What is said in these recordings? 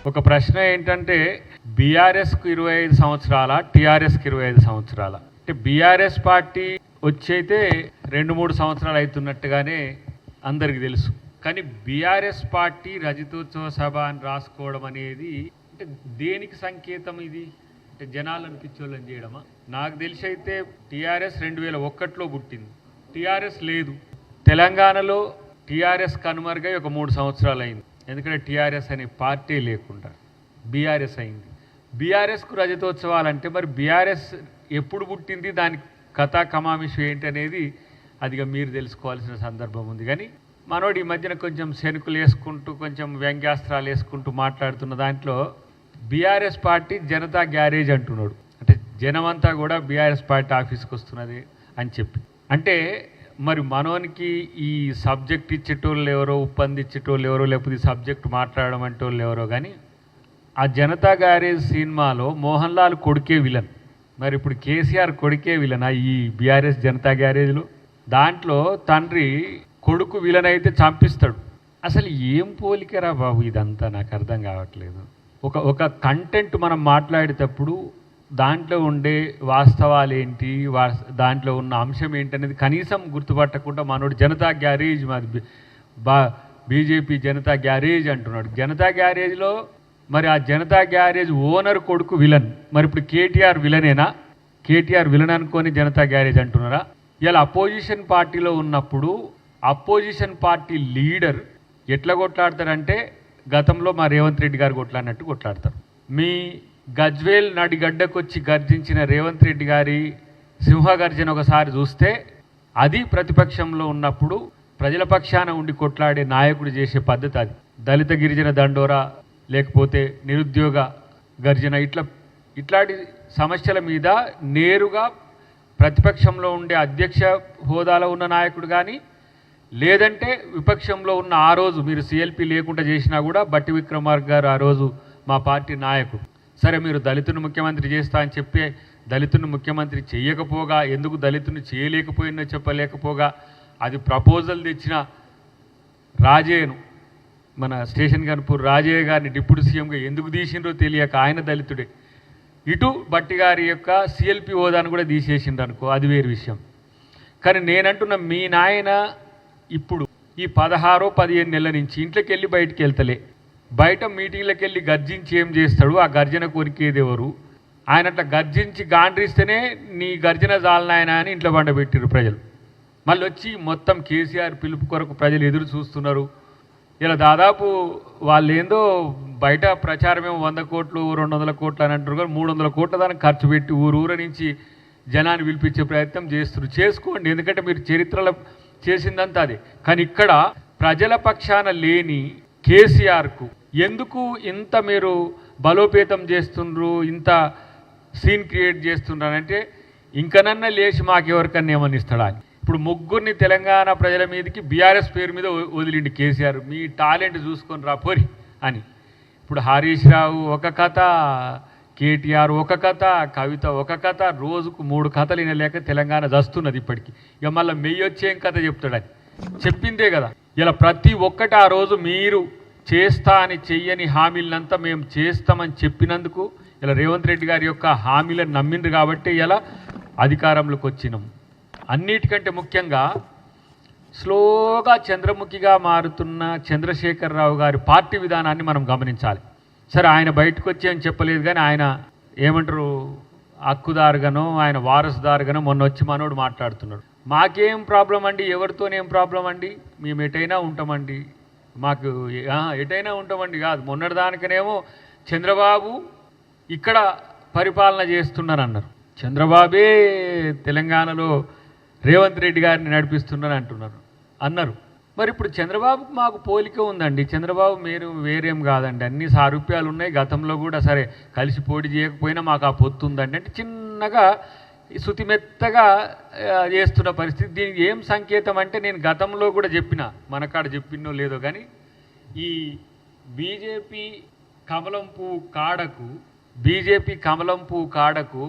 ఒక ప్రశ్న ఏంటంటే బీఆర్ఎస్కు 25 సంవత్సరాల, టీఆర్ఎస్కి 25 సంవత్సరాల. అంటే బీఆర్ఎస్ పార్టీ వచ్చైతే 2-3 సంవత్సరాలు అవుతున్నట్టుగానే అందరికీ తెలుసు. కానీ బీఆర్ఎస్ పార్టీ రజతోత్సవ సభ అని రాసుకోవడం అనేది అంటే దేనికి సంకేతం ఇది? అంటే జనాలను పిచ్చోళ్ళని చేయడమా? నాకు తెలిసి అయితే టీఆర్ఎస్ 2001లో పుట్టింది. టీఆర్ఎస్ లేదు. తెలంగాణలో టీఆర్ఎస్ కనుమరుగై ఒక 3 సంవత్సరాలు అయింది. ఎందుకంటే టీఆర్ఎస్ అనే పార్టీ లేకుండా బీఆర్ఎస్ అయింది. బీఆర్ఎస్కు రజతోత్సవాలంటే మరి బీఆర్ఎస్ ఎప్పుడు పుట్టింది, దానికి కథా కమామిషం ఏంటి అనేది అదిగా మీరు తెలుసుకోవాల్సిన సందర్భం ఉంది. కానీ మనోడు ఈ మధ్యన కొంచెం శనుకులు వేసుకుంటూ కొంచెం వ్యంగ్యాస్త్రాలు వేసుకుంటూ మాట్లాడుతున్న దాంట్లో బీఆర్ఎస్ పార్టీ జనతా గ్యారేజ్ అంటున్నాడు. అంటే జనమంతా కూడా బీఆర్ఎస్ పార్టీ ఆఫీస్కి వస్తున్నది అని చెప్పి. అంటే మరి మనోనికి ఈ సబ్జెక్ట్ ఇచ్చేటోళ్ళు ఎవరో, ఉప్పందించేటోళ్ళు ఎవరో, లేకపోతే ఈ సబ్జెక్ట్ మాట్లాడడం అంటే వాళ్ళు ఎవరో, కానీ ఆ జనతా గ్యారేజ్ సినిమాలో మోహన్ లాల్ కొడుకే విలన్. మరి ఇప్పుడు కేసీఆర్ కొడుకే విలనా ఈ బీఆర్ఎస్ జనతా గ్యారేజ్లో? దాంట్లో తండ్రి కొడుకు విలన్ అయితే చంపిస్తాడు. అసలు ఏం పోలికరా బాబు ఇదంతా? నాకు అర్థం కావట్లేదు. ఒక కంటెంట్ మనం మాట్లాడేటప్పుడు దాంట్లో ఉండే వాస్తవాలు ఏంటి, దాంట్లో ఉన్న అంశం ఏంటనేది కనీసం గుర్తుపట్టకుండా మనోడు జనతా గ్యారేజ్, మాది బీజేపీ జనతా గ్యారేజ్ అంటున్నాడు. జనతా గ్యారేజ్లో మరి ఆ జనతా గ్యారేజ్ ఓనర్ కొడుకు విలన్. మరి ఇప్పుడు కేటీఆర్ విలనేనా? కేటీఆర్ విలన్ అనుకొని జనతా గ్యారేజ్ అంటున్నారా? ఇలా అపోజిషన్ పార్టీలో ఉన్నప్పుడు అపోజిషన్ పార్టీ లీడర్ ఎట్లా కొట్లాడతారంటే గతంలో మా రేవంత్ రెడ్డి గారు కొట్లాడినట్టు కొట్లాడతారు. మీ గజ్వేల్ నడిగడ్డకొచ్చి గర్జించిన రేవంత్ రెడ్డి గారి సింహగర్జన ఒకసారి చూస్తే అది ప్రతిపక్షంలో ఉన్నప్పుడు ప్రజల పక్షాన ఉండి కొట్లాడే నాయకుడు చేసే పద్ధతి అది. దళిత గిరిజన దండోరా, లేకపోతే నిరుద్యోగ గర్జన, ఇట్లాంటి సమస్యల మీద నేరుగా ప్రతిపక్షంలో ఉండే అధ్యక్ష హోదాలో ఉన్న నాయకుడు కానీ, లేదంటే విపక్షంలో ఉన్న ఆ రోజు మీరు సిఎల్పి లేకుండా చేసినా కూడా బట్టి విక్రమార్క గారు ఆ రోజు మా పార్టీ నాయకుడు. సరే మీరు దళితుని ముఖ్యమంత్రి చేస్తా అని చెప్పి దళితుని ముఖ్యమంత్రి చేయకపోగా, ఎందుకు దళితుని చేయలేకపోయినో చెప్పలేకపోగా, అది ప్రపోజల్ తెచ్చిన రాజయ్యను, మన స్టేషన్ గన్పూర్ రాజయ్య గారిని డిప్యూటీ సీఎంగా ఎందుకు తీసిండ్రో తెలియక ఆయన దళితుడే. ఇటు బట్టి గారి యొక్క సిఎల్పి హోదాను కూడా తీసేసిండ్రు అనుకో, అది వేరు విషయం. కానీ నేనంటున్న మీ నాయన ఇప్పుడు ఈ 16-15 నెలల నుంచి ఇంట్లోకి వెళ్ళి బయటికి వెళ్తలే. బయట మీటింగ్లకు వెళ్ళి గర్జించి ఏం చేస్తాడు? ఆ గర్జన కొరికేది ఎవరు? ఆయన అట్లా గర్జించి గాండ్రిస్తేనే నీ గర్జన జాలనాయన అని ఇంట్లో బండబెట్టిరు ప్రజలు. మళ్ళీ వచ్చి మొత్తం కేసీఆర్ పిలుపు కొరకు ప్రజలు ఎదురు చూస్తున్నారు. ఇలా దాదాపు వాళ్ళు ఏందో బయట ప్రచారమేమో 100 కోట్లు 200 కోట్లు అని అంటారు, కానీ 300 కోట్ల దానికి ఖర్చు పెట్టి ఊరు నుంచి జనాన్ని పిలిపించే ప్రయత్నం చేస్తున్నారు. చేసుకోండి, ఎందుకంటే మీరు చరిత్రలో చేసిందంతా అదే. కానీ ఇక్కడ ప్రజల పక్షాన లేని కేసీఆర్కు ఎందుకు ఇంత మీరు బలోపేతం చేస్తుండ్రు, ఇంత సీన్ క్రియేట్ చేస్తుండ్రనంటే ఇంకనన్నా లేచి మాకెవరికన్నా ఏమని ఇస్తాడా అని. ఇప్పుడు ముగ్గురిని తెలంగాణ ప్రజల మీదకి బీఆర్ఎస్ పేరు మీద వదిలిండి కేసీఆర్. మీ టాలెంట్ చూసుకొని రా పోరి అని. ఇప్పుడు హరీష్ రావు ఒక కథ, కేటీఆర్ ఒక కథ, కవిత ఒక కథ, రోజుకు 3 కథలు వినలేక తెలంగాణ దస్తున్నది ఇప్పటికీ. ఇక మళ్ళీ మెయ్యి వచ్చేం కథ చెప్తాడని చెప్పిందే కదా. ఇలా ప్రతి ఒక్కటి ఆ రోజు మీరు చేస్తా అని చెయ్యని హామీలనంతా మేము చేస్తామని చెప్పినందుకు ఇలా రేవంత్ రెడ్డి గారి యొక్క హామీలను నమ్మిండ్రు కాబట్టి ఇలా అధికారంలోకి వచ్చినాం. అన్నిటికంటే ముఖ్యంగా స్లోగా చంద్రముఖిగా మారుతున్న చంద్రశేఖరరావు గారి పార్టీ విధానాన్ని మనం గమనించాలి. సరే ఆయన బయటకు వచ్చి అని చెప్పలేదు, కానీ ఆయన ఏమంటారు హక్కుదారుగానో ఆయన వారసుదారుగానో మొన్న వచ్చి మనోడు మాట్లాడుతున్నాడు. మాకేం ప్రాబ్లం అండి, ఎవరితోనేం ప్రాబ్లం అండి, మేము ఎటైనా ఉంటామండి, మాకు ఎటైనా ఉంటామండి కాదు. మొన్నటిదానికనేమో చంద్రబాబు ఇక్కడ పరిపాలన చేస్తున్నాను అన్నారు. చంద్రబాబే తెలంగాణలో రేవంత్ రెడ్డి గారిని నడిపిస్తున్నాను అన్నారు. మరి ఇప్పుడు చంద్రబాబుకు మాకు పోలిక ఉందండి. చంద్రబాబు మీరు వేరేం కాదండి, అన్ని సారూప్యాలు ఉన్నాయి. గతంలో కూడా సరే కలిసి పోటీ చేయకపోయినా మాకు ఆ పొత్తు ఉందండి అంటే చిన్నగా శుతిమెత్తగా చేస్తున్న పరిస్థితి. దీనికి ఏం సంకేతం అంటే నేను గతంలో కూడా చెప్పిన, మనకాడ చెప్పినో లేదో కానీ ఈ బీజేపీ కమలం పువ్వు కాడకు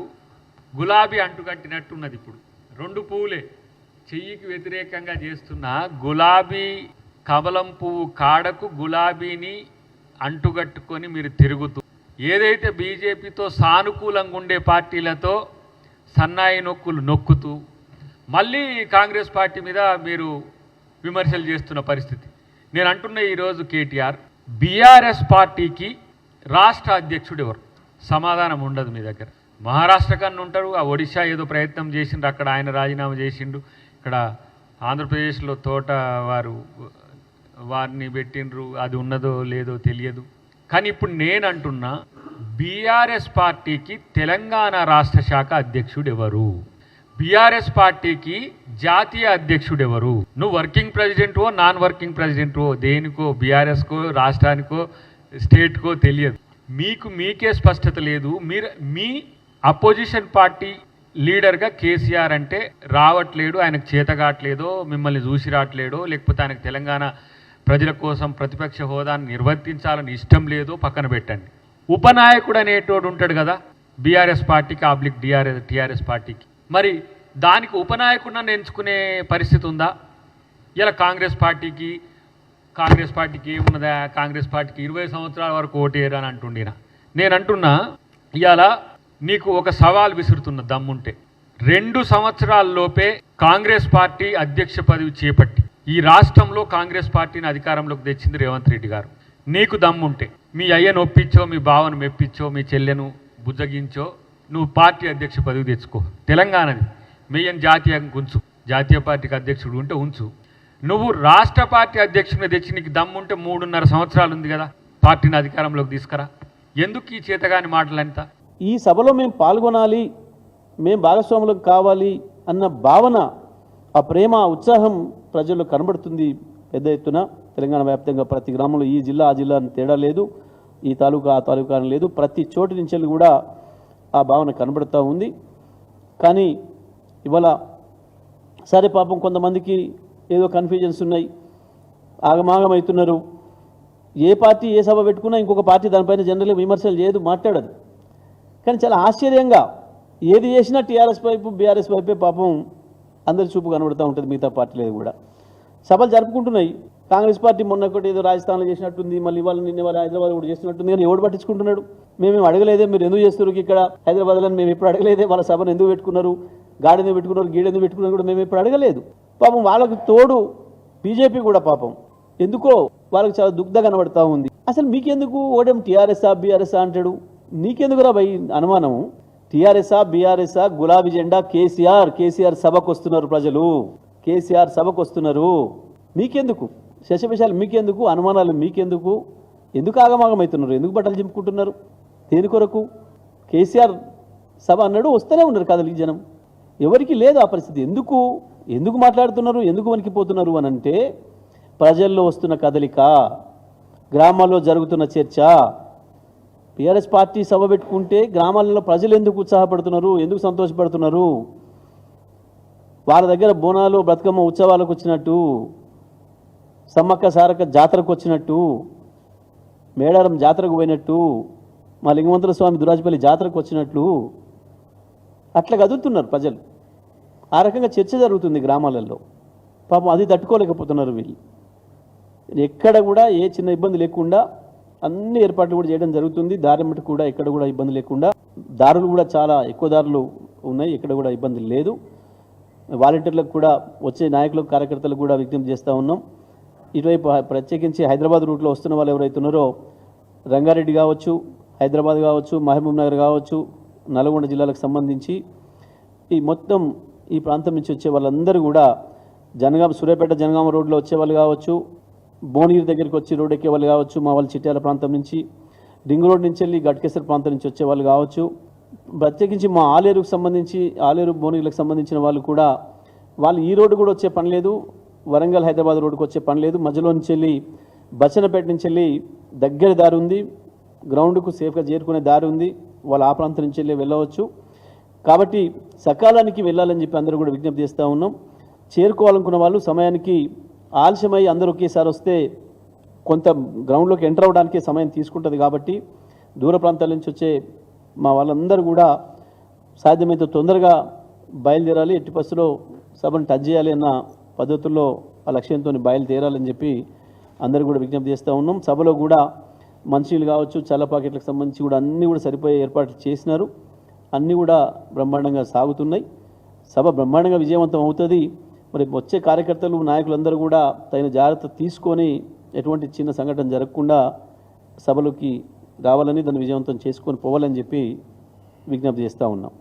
గులాబీ అంటుకట్టినట్టున్నది. ఇప్పుడు 2 పువ్వులే చెయ్యికి వ్యతిరేకంగా చేస్తున్న గులాబీ కమలం పువ్వు కాడకు గులాబీని అంటుగట్టుకొని మీరు తిరుగుతూ ఏదైతే బీజేపీతో సానుకూలంగా ఉండే పార్టీలతో సన్నాయి నొక్కులు నొక్కుతూ మళ్ళీ కాంగ్రెస్ పార్టీ మీద మీరు విమర్శలు చేస్తున్న పరిస్థితి. నేను అంటున్న ఈరోజు కేటీఆర్ బీఆర్ఎస్ పార్టీకి రాష్ట్ర అధ్యక్షుడు ఎవరు? సమాధానం ఉండదు మీ దగ్గర. మహారాష్ట్ర కన్నా ఉంటారు, ఆ ఒడిశా ఏదో ప్రయత్నం చేసిండ్రు, అక్కడ ఆయన రాజీనామా చేసిండు. ఇక్కడ ఆంధ్రప్రదేశ్లో తోట వారిని పెట్టిండ్రు, అది ఉన్నదో లేదో తెలియదు. కానీ ఇప్పుడు నేను అంటున్నా బీఆర్ఎస్ పార్టీకి తెలంగాణ రాష్ట్ర శాఖ అధ్యక్షుడు ఎవరు? బీఆర్ఎస్ పార్టీకి జాతీయ అధ్యక్షుడు ఎవరు? నువ్వు వర్కింగ్ ప్రెసిడెంటో నాన్ వర్కింగ్ ప్రెసిడెంటో దేనికో బీఆర్ఎస్కో రాష్ట్రానికో స్టేట్కో తెలియదు. మీకే స్పష్టత లేదు. మీ అపోజిషన్ పార్టీ లీడర్గా కేసీఆర్ అంటే రావట్లేడు, ఆయనకు చేతగాట్లేదో, మిమ్మల్ని చూసి రావట్లేడో, లేకపోతే ఆయనకు తెలంగాణ ప్రజల కోసం ప్రతిపక్ష హోదాను నిర్వర్తించాలని ఇష్టం లేదో పక్కన పెట్టండి. ఉపనాయకుడు అనేటోడు ఉంటాడు కదా బీఆర్ఎస్ పార్టీకి ఆబ్లిక్ టీఆర్ఎస్ పార్టీకి. మరి దానికి ఉపనాయకుడిని ఎంచుకునే పరిస్థితి ఉందా? ఇలా కాంగ్రెస్ పార్టీకి ఏమున్నదా? కాంగ్రెస్ పార్టీకి 20 సంవత్సరాల వరకు ఓటేయరు అని అంటుండినా. నేను అంటున్నా ఇవాళ నీకు ఒక సవాల్ విసురుతున్న దమ్ముంటే 2 సంవత్సరాల్లోపే కాంగ్రెస్ పార్టీ అధ్యక్ష పదవి చేపట్టి ఈ రాష్ట్రంలో కాంగ్రెస్ పార్టీని అధికారంలోకి తెచ్చింది రేవంత్ రెడ్డి గారు. నీకు దమ్ముంటే మీ అయ్యను ఒప్పించో, మీ బావను మెప్పించో, మీ చెల్లెను బుజ్జగించో నువ్వు పార్టీ అధ్యక్ష పదవి తెచ్చుకో. తెలంగాణది మెయ్యని జాతీయంగా ఉంచు, జాతీయ పార్టీకి అధ్యక్షుడు ఉంటే ఉంచు. నువ్వు రాష్ట్ర పార్టీ అధ్యక్షుడిని తెచ్చి నీకు దమ్ముంటే 3.5 సంవత్సరాలు ఉంది కదా పార్టీని అధికారంలోకి తీసుకురా. ఎందుకు ఈ చేతగాని మాటలంతా? ఈ సభలో మేము పాల్గొనాలి, మేము భాగస్వాములకు కావాలి అన్న భావన, ఆ ప్రేమ, ఉత్సాహం ప్రజల్లో కనబడుతుంది పెద్ద ఎత్తున. తెలంగాణ వ్యాప్తంగా ప్రతి గ్రామంలో ఈ జిల్లా ఆ జిల్లా అని తేడా లేదు, ఈ తాలూకా ఆ తాలూకా అని లేదు, ప్రతి చోటు నుంచి కూడా ఆ భావన కనబడుతూ ఉంది. కానీ ఇవాళ సరే పాపం కొంతమందికి ఏదో కన్ఫ్యూజన్స్ ఉన్నాయి, ఆగమాగమవుతున్నారు. ఏ పార్టీ ఏ సభ పెట్టుకున్నా ఇంకొక పార్టీ దానిపైన జనరల్గా విమర్శలు చేయదు, మాట్లాడదు. కానీ చాలా ఆశ్చర్యంగా ఏది చేసినా టీఆర్ఎస్ వైపు బీఆర్ఎస్ వైపే పాపం అందరి చూపు కనబడుతూ ఉంటుంది. మిగతా పార్టీలేదు కూడా సభలు జరుపుకుంటున్నాయి. కాంగ్రెస్ పార్టీ మొన్న ఒకటి ఏదో రాజస్థాన్లో చేసినట్టుంది, మళ్ళీ నిన్న హైదరాబాద్ కూడా చేసినట్టుంది. కానీ ఎవడు పట్టించుకుంటున్నాడు? మేమేం అడగలేదే, మీరు ఎందుకు చేస్తున్నారు ఇక్కడ హైదరాబాద్లో, మేము ఎప్పుడు అడగలేదే. వాళ్ళ సభను ఎందుకు పెట్టుకున్నారు, గాడెందుకు పెట్టుకున్నారు, గీడెందుకు పెట్టుకున్నారు కూడా మేము ఎప్పుడు అడగలేదు. పాపం వాళ్ళకు తోడు బీజేపీ కూడా పాపం ఎందుకో వాళ్ళకి చాలా దుగ్ధ కనబడతా ఉంది. అసలు మీకెందుకు ఓడేం టీఆర్ఎస్ఆ బీఆర్ఎస్ఆ అంటాడు? నీకెందుకురా భయ్ అనుమానం? టీఆర్ఎస్ఆ బీఆర్ఎస్ఆ గులాబీ జెండా కేసీఆర్ సభకు వస్తున్నారు, ప్రజలు కేసీఆర్ సభకు వస్తున్నారు. మీకెందుకు శశవిషాలు? మీకెందుకు అనుమానాలు? మీకెందుకు? ఎందుకు ఆగమాగమవుతున్నారు? ఎందుకు బట్టలు చింపుకుంటున్నారు? దేని కొరకు? కేసీఆర్ సభ అన్నాడు, వస్తూనే ఉన్నారు కదలికి జనం. ఎవరికి లేదు ఆ పరిస్థితి. ఎందుకు మాట్లాడుతున్నారు, ఎందుకు వణికిపోతున్నారు అని అంటే ప్రజల్లో వస్తున్న కదలిక, గ్రామాల్లో జరుగుతున్న చర్చ. టీఆర్ఎస్ పార్టీ సభ పెట్టుకుంటే గ్రామాలలో ప్రజలు ఎందుకు ఉత్సాహపడుతున్నారు, ఎందుకు సంతోషపడుతున్నారు? వాళ్ళ దగ్గర బోనాలు బతుకమ్మ ఉత్సవాలకు వచ్చినట్టు, సమ్మక్క సారక్క జాతరకు వచ్చినట్టు, మేడారం జాతరకు పోయినట్టు, మా లింగమంతుల స్వామి దురాజపల్లి జాతరకు వచ్చినట్లు అట్లా కదులుతున్నారు ప్రజలు. ఆ రకంగా చర్చ జరుగుతుంది గ్రామాలలో. పాపం అది తట్టుకోలేకపోతున్నారు వీళ్ళు. ఎక్కడ కూడా ఏ చిన్న ఇబ్బంది లేకుండా అన్ని ఏర్పాట్లు కూడా చేయడం జరుగుతుంది. దారి మట్టి కూడా ఎక్కడ కూడా ఇబ్బంది లేకుండా, దారులు కూడా చాలా ఎక్కువ దారులు ఉన్నాయి, ఎక్కడ కూడా ఇబ్బంది లేదు. వాలంటీర్లకు కూడా, వచ్చే నాయకులకు కార్యకర్తలకు కూడా విజ్ఞప్తి చేస్తూ ఉన్నాం. ఇటువైపు ప్రత్యేకించి హైదరాబాద్ రూట్లో వస్తున్న వాళ్ళు ఎవరైతే ఉన్నారో, రంగారెడ్డి కావచ్చు, హైదరాబాద్ కావచ్చు, మహబూబ్ నగర్ కావచ్చు, నల్గొండ జిల్లాలకు సంబంధించి ఈ మొత్తం ఈ ప్రాంతం నుంచి వచ్చే వాళ్ళందరూ కూడా సూర్యాపేట జనగామ రోడ్లో వచ్చేవాళ్ళు కావచ్చు, భువనగిరి దగ్గరికి వచ్చి రోడ్ ఎక్కే వాళ్ళు కావచ్చు, మా వాళ్ళు చిట్యాల ప్రాంతం నుంచి, రింగ్ రోడ్ నుంచి వెళ్ళి గట్కేసర్ ప్రాంతం నుంచి వచ్చేవాళ్ళు కావచ్చు, ప్రత్యేకించి మా ఆలేరుకు సంబంధించి ఆలేరు భువనగిరికి సంబంధించిన వాళ్ళు కూడా, వాళ్ళు ఈ రోడ్డు కూడా వచ్చే పని లేదు, వరంగల్ హైదరాబాద్ రోడ్డుకు వచ్చే పని లేదు, మధ్యలో నుంచి వెళ్ళి బచ్చనపేట నుంచి వెళ్ళి దగ్గర దారి ఉంది, గ్రౌండ్కు సేఫ్గా చేరుకునే దారి ఉంది, వాళ్ళు ఆ ప్రాంతం నుంచి వెళ్ళి వెళ్ళవచ్చు. కాబట్టి సకాలానికి వెళ్ళాలని చెప్పి అందరూ కూడా విజ్ఞప్తి చేస్తూ ఉన్నాం. చేరుకోవాలనుకున్న వాళ్ళు సమయానికి ఆలస్యమై అందరూ ఒకేసారి వస్తే కొంత గ్రౌండ్లోకి ఎంటర్ అవ్వడానికి సమయం తీసుకుంటుంది. కాబట్టి దూర ప్రాంతాల నుంచి వచ్చే మా వాళ్ళందరూ కూడా సాధ్యమైతే తొందరగా బయలుదేరాలి, ఎట్టి పరిస్థితుల్లో సభను టచ్ చేయాలి అన్న పద్ధతుల్లో ఆ లక్ష్యంతో బయలుదేరాలని చెప్పి అందరూ కూడా విజ్ఞప్తి చేస్తూ ఉన్నాం. సభలో కూడా మంచినీళ్ళు కావచ్చు, చల్ల పాకెట్లకు సంబంధించి కూడా అన్నీ కూడా సరిపోయే ఏర్పాట్లు చేసినారు. అన్నీ కూడా బ్రహ్మాండంగా సాగుతున్నాయి. సభ బ్రహ్మాండంగా విజయవంతం అవుతుంది. మరి వచ్చే కార్యకర్తలు నాయకులందరూ కూడా తగిన జాగ్రత్త తీసుకొని ఎటువంటి చిన్న సంఘటన జరగకుండా సభలోకి రావాలని, దాన్ని విజయవంతం చేసుకొని పోవాలని చెప్పి విజ్ఞప్తి చేస్తూ ఉన్నాం.